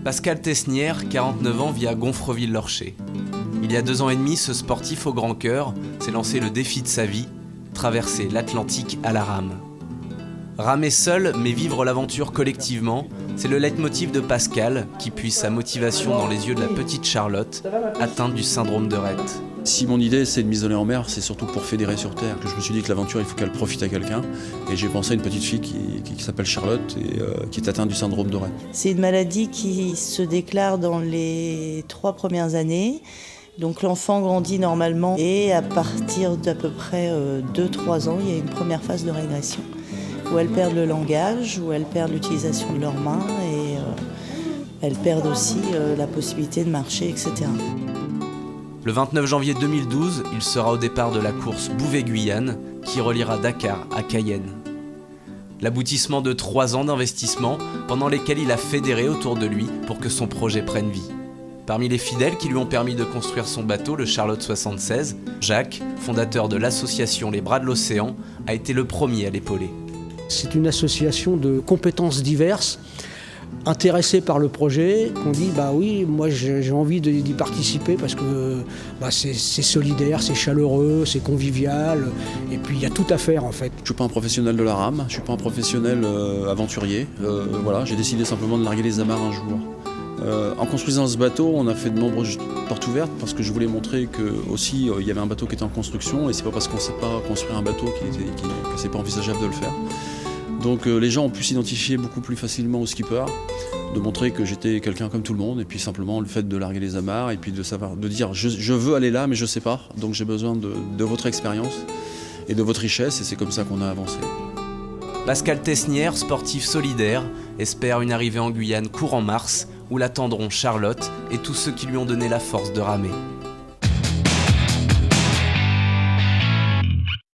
Pascal Tesnière, 49 ans, vit à Gonfreville-Lorcher. Il y a 2 ans et demi, ce sportif au grand cœur s'est lancé le défi de sa vie, traverser l'Atlantique à la rame. Ramer seul, mais vivre l'aventure collectivement, c'est le leitmotiv de Pascal, qui puise sa motivation dans les yeux de la petite Charlotte, atteinte du syndrome de Rett. Si mon idée c'est de m'isoler en mer, c'est surtout pour fédérer sur Terre. Que je me suis dit que l'aventure, il faut qu'elle profite à quelqu'un. Et j'ai pensé à une petite fille qui s'appelle Charlotte et qui est atteinte du syndrome de Rett. C'est une maladie qui se déclare dans les 3 premières années. Donc l'enfant grandit normalement et à partir d'à peu près 2-3 ans, il y a une première phase de régression où elles perdent le langage, où elles perdent l'utilisation de leurs mains et elles perdent aussi la possibilité de marcher, etc. Le 29 janvier 2012, il sera au départ de la course Bouvet-Guyane qui reliera Dakar à Cayenne. L'aboutissement de 3 ans d'investissement pendant lesquels il a fédéré autour de lui pour que son projet prenne vie. Parmi les fidèles qui lui ont permis de construire son bateau, le Charlotte 76, Jacques, fondateur de l'association Les Bras de l'Océan, a été le premier à l'épauler. C'est une association de compétences diverses, intéressés par le projet, qu'on dit bah oui, moi j'ai envie d'y participer parce que c'est solidaire, c'est chaleureux, c'est convivial, et puis il y a tout à faire en fait. Je ne suis pas un professionnel de la rame, je ne suis pas un professionnel aventurier. Voilà, j'ai décidé simplement de larguer les amarres un jour. En construisant ce bateau, on a fait de nombreuses portes ouvertes parce que je voulais montrer que aussi il y avait un bateau qui était en construction et c'est pas parce qu'on ne sait pas construire un bateau que c'est pas envisageable de le faire. Donc les gens ont pu s'identifier beaucoup plus facilement au skipper, de montrer que j'étais quelqu'un comme tout le monde et puis simplement le fait de larguer les amarres et puis de dire je veux aller là mais je sais pas, donc j'ai besoin de votre expérience et de votre richesse et c'est comme ça qu'on a avancé. Pascal Tesnière, sportif solidaire, espère une arrivée en Guyane courant mars où l'attendront Charlotte et tous ceux qui lui ont donné la force de ramer.